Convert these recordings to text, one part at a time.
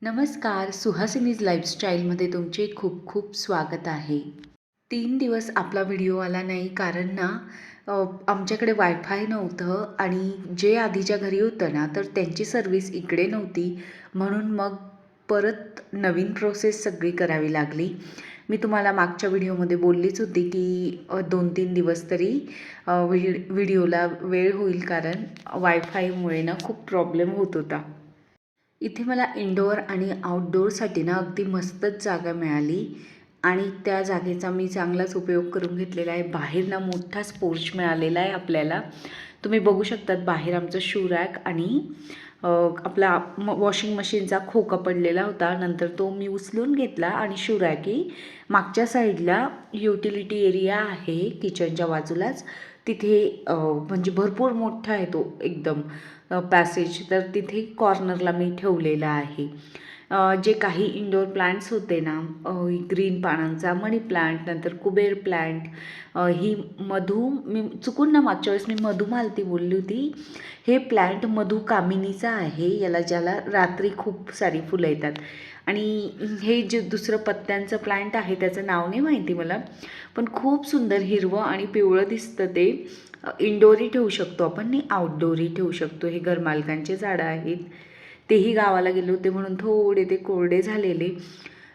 नमस्कार, सुहासिनीज लाईफस्टाईलमध्ये तुमचे खूप खूप स्वागत आहे. 3 दिवस आपला व्हिडिओ आला नाही कारण ना आमच्याकडे वायफाय नव्हतं आणि जे आधीच्या घरी होतं ना तर त्यांची सर्विस इकडे नव्हती. म्हणून मग परत नवीन प्रोसेस सगळी करावी लागली. मी तुम्हाला मागच्या व्हिडिओमध्ये बोललीच होती की 2-3 दिवस तरी व्हिडिओला वेळ होईल कारण वायफायमुळे ना खूप प्रॉब्लेम होत होता. इथे मला इनडोअर आणि आउटडोअरसाठी ना अगदी मस्तच जागा मिळाली आणि त्या जागेचा मी चांगलाच उपयोग करून घेतलेला आहे. बाहेर ना मोठाच पोर्च मिळालेला आहे आपल्याला. तुम्ही बघू शकतात बाहेर आमचं शू रॅक आणि आपला वॉशिंग मशीनचा खोका पडलेला होता. नंतर तो मी उचलून घेतला आणि शू रॅकही मागच्या साईडला युटिलिटी एरिया आहे किचनच्या बाजूलाच. तिथे म्हणजे भरपूर मोठा आहे तो एकदम पॅसेज, तर तिथे कॉर्नरला मी ठेवलेला आहे. जे काही इंडोर प्लांट्स होते ना, ग्रीन पानांचा मनी प्लांट, नंतर कुबेर प्लांट, ही मधू मी चुकून ना मागच्या वेळेस मी मधुमालती बोलली होती. हे प्लांट मधुकामिनीचा आहे, ज्याला रात्री खूप सारी फुलं येतात. आणि हे जे दुसरं पत्त्यांचं प्लांट आहे त्याचं नाव नाही माहिती मला, पण खूप सुंदर हिरवं आणि पिवळं दिसतं ते. इनडोअरही ठेवू शकतो आपण आणि आउटडोअरही ठेवू शकतो. हे घरमालकांचे झाडं आहेत. तेही गावाला गेले होते म्हणून थोडे ते कोरडे झालेले.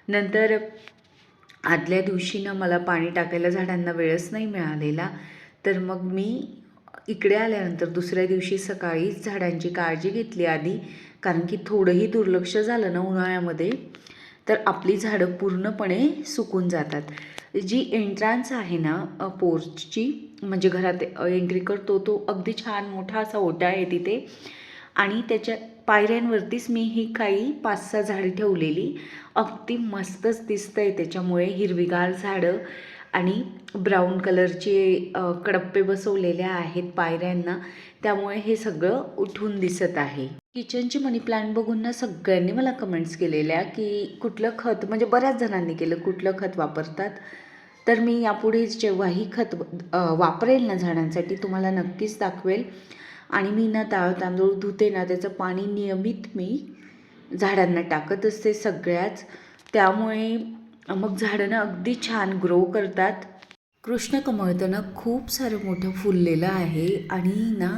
नंतर आदल्या दिवशी ना मला पाणी टाकायला झाडांना वेळच नाही मिळालेला. तर मग मी इकडे आल्यानंतर दुसऱ्या दिवशी सकाळीच झाडांची काळजी घेतली आधी, कारण की थोडंही दुर्लक्ष झालं ना उन्हाळ्यामध्ये तर आपली झाडं पूर्णपणे सुकून जातात. जी एंट्रान्स आहे ना पोर्चची, म्हणजे घरात एंट्री करतो तो अगदी छान मोठा असा ओटा आहे तिथे आणि त्याच्या पायऱ्यांवरतीच मी ही काही 5-6 झाडे ठेवलेली. अगदी मस्तच दिसतं आहे त्याच्यामुळे. हिरवीगार झाडं आणि ब्राऊन कलरचे कडप्पे बसवलेले आहेत पायऱ्यांना, त्यामुळे हे सगळं उठून दिसत आहे. किचनचे मनी प्लांट बघून ना सगळ्यांनी मला कमेंट्स केलेल्या की कुठलं खत, म्हणजे बऱ्याच जणांनी केलं, कुठलं खत वापरतात. तर मी यापुढे जेव्हाही खत वापरेल ना झाडांसाठी तुम्हाला नक्कीच दाखवेल. आणि मी ना तांदूळ धुते ना त्याचं पाणी नियमित मी झाडांना टाकत असते सगळ्याच. त्यामुळे मग झाडं ना अगदी छान ग्रो करतात. कृष्णकमळ तर ना खूप सारं मोठं फुललेलं आहे आणि ना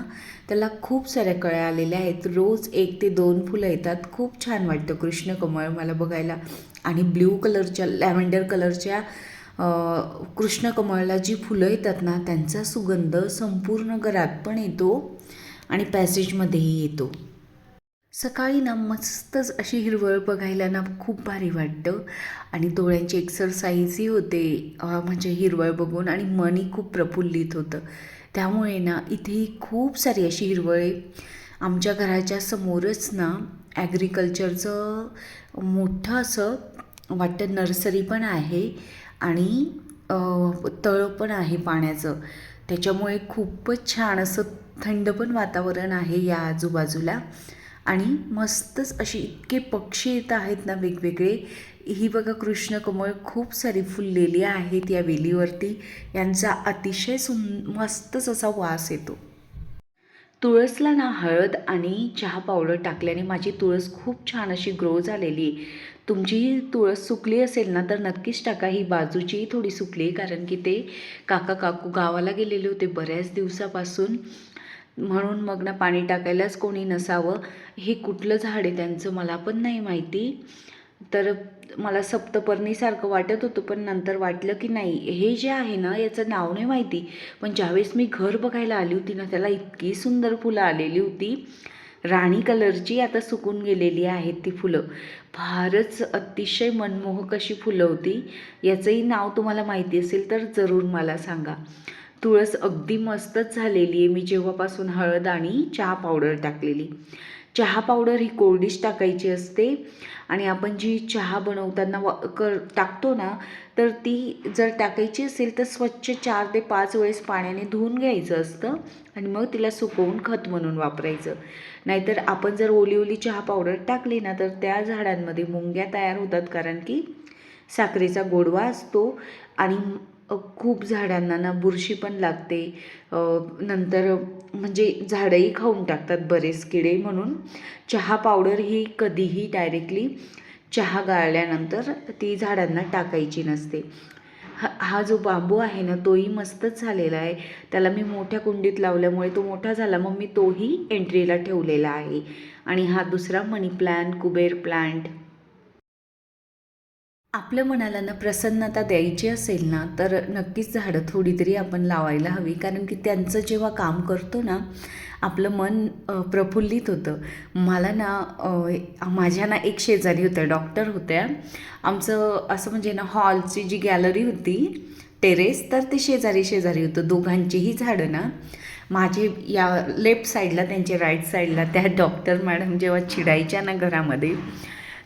त्याला खूप साऱ्या कळ्या आलेल्या आहेत. रोज 1 ते 2 फुलं येतात. खूप छान वाटतं कृष्णकमळ मला बघायला. आणि ब्ल्यू कलरच्या, लॅव्हेंडर कलरच्या कृष्णकमळला जी फुलं येतात ना त्यांचा सुगंध संपूर्ण घरात पण येतो आणि पॅसेजमध्येही येतो. सकाळी ना मस्तच अशी हिरवळ बघायला ना खूप भारी वाटतं आणि डोळ्यांची एक्सरसाइजही होते म्हणजे हिरवळ बघून, आणि मनही खूप प्रफुल्लित होतं. त्यामुळे ना इथेही खूप सारी अशी हिरवळ आहे. आमच्या घराच्या समोरच ना ॲग्रिकल्चरचं मोठं असं वाटतं नर्सरी पण आहे आणि तळं पण आहे पाण्याचं. त्याच्यामुळे खूपच छान असं थंड पण वातावरण आहे या आजूबाजूला. आणि मस्तच अशी इतके पक्षी येत आहेत ना वेगवेगळे. ही बघा कृष्णकमळ खूप सारी फुललेली आहेत या वेलीवरती. यांचा अतिशय मस्तच असा वास येतो. तुळसला ना हळद आणि चहा पावडर टाकल्याने माझी तुळस खूप छान अशी ग्रो झालेली. तुमचीही तुळस सुकली असेल ना तर नक्कीच टाका. ही बाजूचीही थोडी सुकली कारण की ते काका काकू गावाला गेलेले होते बऱ्याच दिवसापासून, म्हणून मग ना पाणी टाकायलाच कोणी नसावं. हे कुठलं झाड आहे त्यांचं मला पण नाही माहिती. तर मला सप्तपर्णीसारखं वाटत होतं, पण नंतर वाटलं की नाही, हे जे आहे ना याचं नाव नाही माहिती. पण ज्यावेळेस मी घर बघायला आली होती ना त्याला इतकी सुंदर फुलं आलेली होती राणी कलरची. आता सुकून गेलेली आहेत ती फुलं. फारच अतिशय मनमोहक अशी फुलं होती. याचंही नाव तुम्हाला माहिती असेल तर जरूर मला सांगा. तुळस अगदी मस्तच झालेली आहे मी जेव्हापासून हळद आणि चहा पावडर टाकलेली. चहा पावडर ही कोरडीच टाकायची असते आणि आपण जी चहा बनवताना टाकतो ना तर ती जर टाकायची असेल तर स्वच्छ 4 ते 5 वेळेस पाण्याने धुवून घ्यायचं असतं आणि मग तिला सुकवून खत म्हणून वापरायचं. नाहीतर आपण जर ओली ओली चहा पावडर टाकली ना तर त्या झाडांमध्ये मुंग्या तयार होतात, कारण की साखरेचा गोडवा असतो आणि खूप झाडांना ना बुरशी पण लागते. नंतर म्हणजे झाडंही खाऊन टाकतात बरेच किडे. म्हणून चहा पावडर ही कधीही डायरेक्टली चहा गाळल्यानंतर ती झाडांना टाकायची नसते. हा जो बांबू आहे ना तोही मस्तच झालेला आहे. त्याला मी मोठ्या कुंडीत लावल्यामुळे तो मोठा झाला, मग मी तोही एंट्रीला ठेवलेला आहे. आणि हा दुसरा मनी प्लांट, कुबेर प्लांट. आपल्या मनाला ना प्रसन्नता द्यायची असेल ना तर नक्कीच झाडं थोडी तरी आपण लावायला हवी, कारण की त्यांचं जेव्हा काम करतो ना आपलं मन प्रफुल्लित होतं. मला ना माझ्या ना एक शेजारी होत्या, डॉक्टर होत्या. आमचं असं म्हणजे ना हॉलची जी गॅलरी होती, टेरेस, तर ते शेजारी शेजारी होतं. दोघांचीही झाडं ना माझे या लेफ्ट साईडला, त्यांच्या राईट साईडला. त्या डॉक्टर मॅडम जेव्हा चिडायच्या ना घरामध्ये,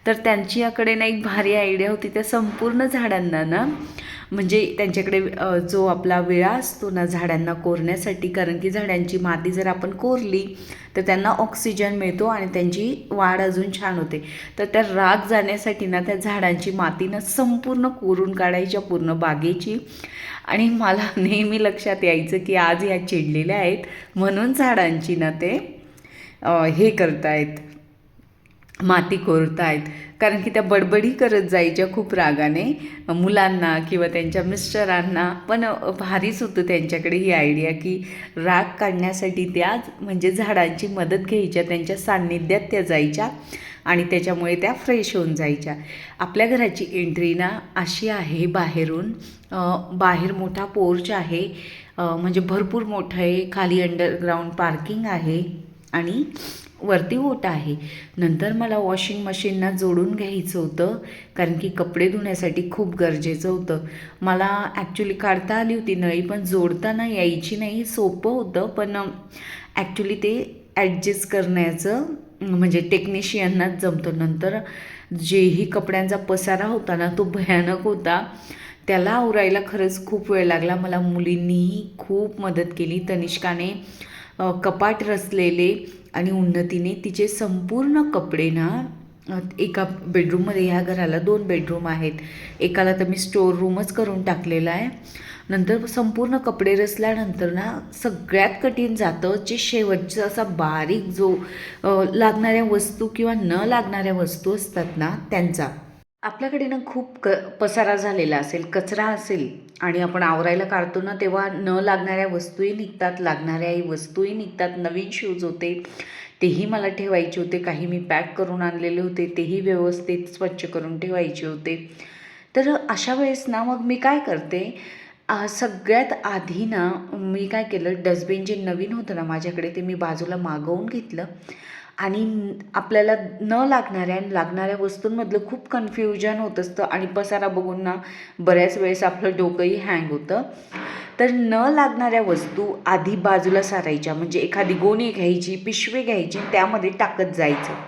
तर त्यांच्याकडे ना एक भारी आयडिया होती. त्या संपूर्ण झाडांना ना म्हणजे त्यांच्याकडे जो आपला विळा असतो ना झाडांना कोरण्यासाठी, कारण की झाडांची माती जर आपण कोरली तर त्यांना ऑक्सिजन मिळतो आणि त्यांची वाढ अजून छान होते. तर त्या राग जाण्यासाठी ना त्या झाडांची मातीनं संपूर्ण कोरून काढायच्या पूर्ण बागेची. आणि मला नेहमी लक्षात यायचं की आज या चिडलेल्या आहेत म्हणून झाडांची ना ते हे करतायत, माती कोरतायत. कारण की त्या बडबडी करत जायच्या खूप रागाने मुलांना किंवा त्यांच्या मिस्टरांना. पण भारीच होतं त्यांच्याकडे ही आयडिया की राग काढण्यासाठी त्या म्हणजे झाडांची मदत घ्यायच्या, त्यांच्या सान्निध्यात त्या जायच्या आणि त्याच्यामुळे त्या फ्रेश होऊन जायच्या. आपल्या घराची एंट्री ना अशी आहे बाहेरून. बाहेर मोठा पोर्च आहे, म्हणजे भरपूर मोठं आहे. खाली अंडरग्राऊंड पार्किंग आहे आणि वरती ओटा आहे. नंतर मला वॉशिंग मशीनना जोडून घ्यायचं होतं, कारण की कपडे धुण्यासाठी खूप गरजेचं होतं. मला ॲक्च्युली काढता आली होती नळी, पण जोडताना यायची नाही. सोपं होतं, पण ॲक्च्युली ते ॲडजस्ट करण्याचं म्हणजे टेक्निशियननाच जमतं. नंतर जेही कपड्यांचा पसारा होता ना तो भयानक होता. त्याला आवरायला खरंच खूप वेळ लागला. मला मुलींनीही खूप मदत केली. तनिष्काने कपाट रचलेले आणि उन्नतीने तिचे संपूर्ण कपडे ना एका बेडरूममध्ये, ह्या घराला 2 बेडरूम आहेत, एकाला तर मी स्टोअर रूमच करून टाकलेला आहे. नंतर संपूर्ण कपडे रचल्यानंतर ना सगळ्यात कठीण जातं जे शेवटचं असा बारीक जो लागणाऱ्या वस्तू किंवा न लागणाऱ्या वस्तू असतात ना त्यांचा. आपल्याकडे ना खूप पसारा झालेला असेल, कचरा असेल आणि आपण आवरायला काढतो ना तेव्हा न लागणाऱ्या वस्तूही निघतात, लागणाऱ्याही वस्तूही निघतात. नवीन शूज होते तेही मला ठेवायचे होते, काही मी पॅक करून आणलेले होते तेही व्यवस्थित स्वच्छ करून ठेवायचे होते. तर अशा वेळेस ना मग मी काय करते, सगळ्यात आधी ना मी काय केलं, डस्टबिन जे नवीन होतं ना माझ्याकडे ते मी बाजूला मागवून घेतलं. आणि आपल्याला न लागणाऱ्या आणि लागणाऱ्या वस्तूंमधलं खूप कन्फ्युजन होत असतं आणि पसारा बघून ना बऱ्याच वेळेस आपलं डोकंही हँग होतं. तर न लागणाऱ्या वस्तू आधी बाजूला सारायच्या, म्हणजे एखादी गोणी घ्यायची, पिशवी घ्यायची, त्यामध्ये टाकत जायचं.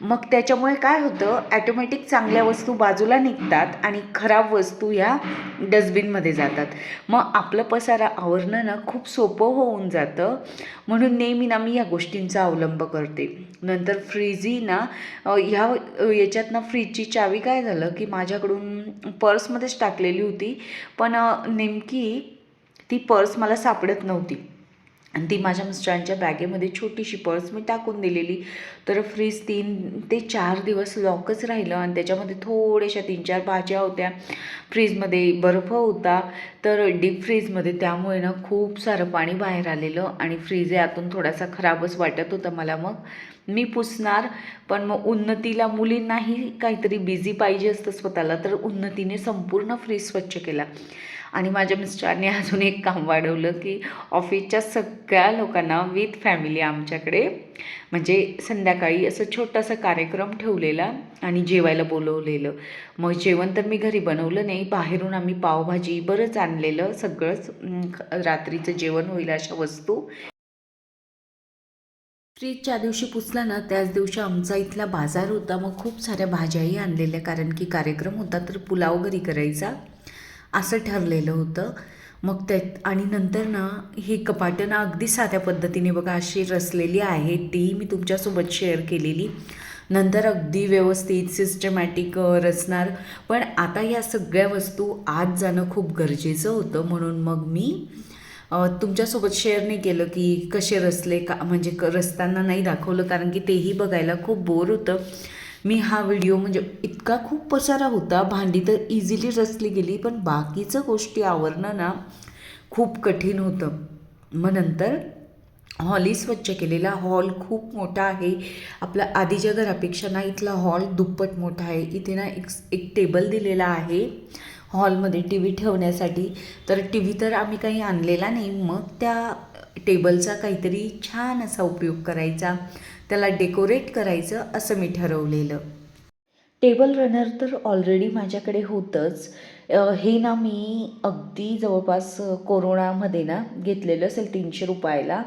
मग त्याच्यामुळे काय होतं, ॲटोमॅटिक चांगल्या वस्तू बाजूला निघतात आणि खराब वस्तू ह्या डस्टबिनमध्ये जातात. मग आपलं पसारा आवरणं ना खूप सोपं होऊन जातं. म्हणून नेहमी ना मी या गोष्टींचा अवलंब करते. नंतर फ्रीजही ना ह्या याच्यात ना फ्रीजची चावी काय झालं की माझ्याकडून पर्समध्येच टाकलेली होती, पण नेमकी ती पर्स मला सापडत नव्हती आणि ती माझ्या मिस्टरांच्या बॅगेमध्ये छोटीशी पर्स मी टाकून दिलेली. तर फ्रीज 3 ते 4 दिवस लॉकच राहिलं आणि त्याच्यामध्ये थोड्याशा 3-4 भाज्या होत्या. फ्रीजमध्ये बर्फ होता, तर डीप फ्रीजमध्ये, त्यामुळे ना खूप सारं पाणी बाहेर आलेलं आणि फ्रीज आतून थोडासा खराबच वाटत होता मला. मग मी पुसणार, पण मग उन्नतीला, मुलींनाही काहीतरी बिझी पाहिजे असतं स्वतःला, तर उन्नतीने संपूर्ण फ्रीज स्वच्छ केला. आणि माझ्या मिस्टरांनी अजून एक काम वाढवलं की ऑफिसच्या सगळ्या लोकांना विथ फॅमिली आमच्याकडे म्हणजे संध्याकाळी असं छोटासा कार्यक्रम ठेवलेला आणि जेवायला बोलवलेलं. मग जेवण तर मी घरी बनवलं नाही, बाहेरून आम्ही पावभाजी बरंच आणलेलं, सगळंच रात्रीचं जेवण होईल अशा वस्तू. फ्रीज ज्या दिवशी पुसला ना त्याच दिवशी आमचा इथला बाजार होता, मग खूप साऱ्या भाज्याही आणलेल्या, कारण की कार्यक्रम होता तर पुलाव घरी करायचा असं ठरलेलं होतं. मग त्यात आणि नंतर ना ही कपाटं ना अगदी साध्या पद्धतीने बघा अशी रचलेली आहेत, ती मी तुमच्यासोबत शेअर केलेली. नंतर अगदी व्यवस्थित सिस्टमॅटिक रचणार. पण आता या सगळ्या वस्तू आत जाणं खूप गरजेचं होतं, म्हणून मग मी तुमच्यासोबत शेअर नाही केलं की कसे रचले का, म्हणजे रचताना नाही दाखवलं, कारण की तेही बघायला खूप बोर होतं. मी हा व्हिडिओ म्हणजे इतका खूप पसारा होता, भांडी तर इझिली रचली गेली, पण बाकीचं गोष्टी आवरणं ना खूप कठीण होतं. मग नंतर हॉलही स्वच्छ केलेला. हॉल खूप मोठा आहे, आपल्या आधीच्या घरापेक्षा ना इथला हॉल दुप्पट मोठा आहे. इथे ना एक टेबल दिलेला आहे हॉलमध्ये टी व्ही ठेवण्यासाठी. तर टी व्ही तर आम्ही काही आणलेला नाही, मग त्या टेबलचा काहीतरी छान असा उपयोग करायचा, त्याला डेकोरेट करायचं असं मी ठरवलेलं. टेबल रनर तर ऑलरेडी माझ्याकडे होतंच. हे ना मी अगदी जवळपास कोरोनामध्ये ना घेतलेलं असेल 300 रुपयाला.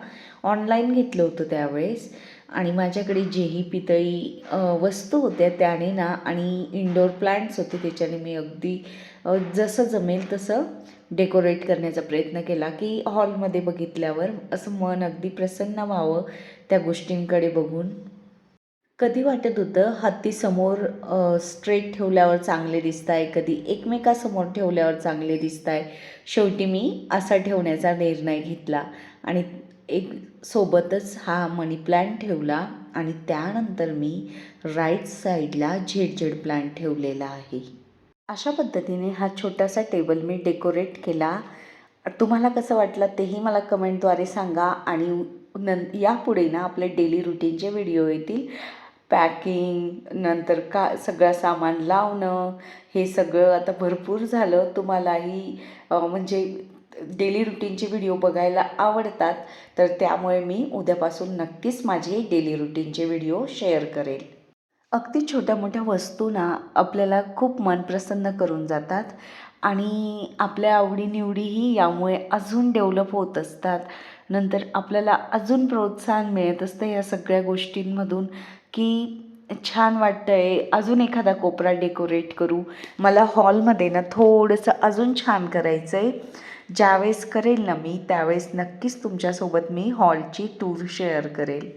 ऑनलाईन घेतलं होतं त्यावेळेस. आणि माझ्याकडे जेही पितळी वस्तू होत्या त्याने ना, आणि इंडोर प्लांट्स होते त्याच्याने मी अगदी जसं जमेल तसं डेकोरेट करण्याचा प्रयत्न केला, की हॉलमध्ये बघितल्यावर असं मन अगदी प्रसन्न व्हावं त्या गोष्टींकडे बघून. कधी वाटत होतं हत्ती समोर स्ट्रेट ठेवल्यावर चांगले दिसत आहे, कधी एकमेकासमोर ठेवल्यावर चांगले दिसत आहे. शेवटी मी असा ठेवण्याचा निर्णय घेतला आणि एक सोबतच हा मनी प्लॅन्ट ठेवला, आणि त्यानंतर मी राईट साईडला झेड प्लांट ठेवलेला आहे. अशा पद्धतीने हा छोटासा टेबल मी डेकोरेट केला. तुम्हाला कसं वाटलं तेही मला कमेंटद्वारे सांगा. आणि यापुढे ना आपले डेली रुटीनचे व्हिडिओ येतील. पॅकिंग, नंतर का सगळं सामान लावणं, हे सगळं आता भरपूर झालं. तुम्हालाही म्हणजे डेली रुटीनचे व्हिडिओ बघायला आवडतात, तर त्यामुळे मी उद्यापासून नक्कीच माझे डेली रुटीनचे व्हिडिओ शेअर करेल. अगदी छोट्या मोठ्या वस्तू ना आपल्याला खूप मन प्रसन्न करून जातात, आणि आपल्या आवडीनिवडीही यामुळे अजून डेव्हलप होत असतात. नंतर आपल्याला अजून प्रोत्साहन मिळत असतं या सगळ्या गोष्टींमधून, की छान वाटतं आहे, अजून एखादा कोपरा डेकोरेट करू. मला हॉलमध्ये ना थोडंसं अजून छान करायचं आहे. ज्यावेळेस करेल ना मी, त्यावेळेस नक्कीच तुमच्यासोबत मी हॉलची टूर शेअर करेल.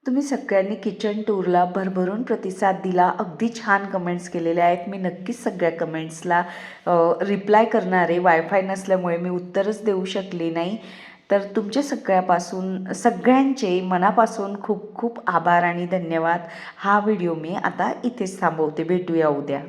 तुम्ही सगळ्यांनी किचन टूरला भरभरून प्रतिसाद दिला. अगदी छान कमेंट्स केलेल्या आहेत. मी नक्कीच सगळ्या कमेंट्सला रिप्लाय करणार आहे. वायफाय नसल्यामुळे मी उत्तरच देऊ शकले नाही. तर तुमच्या सगळ्यांचे मनापासून खूप खूप आभार आणि धन्यवाद. हा व्हिडिओ मी आता इथेच थांबवते. भेटूया उद्या.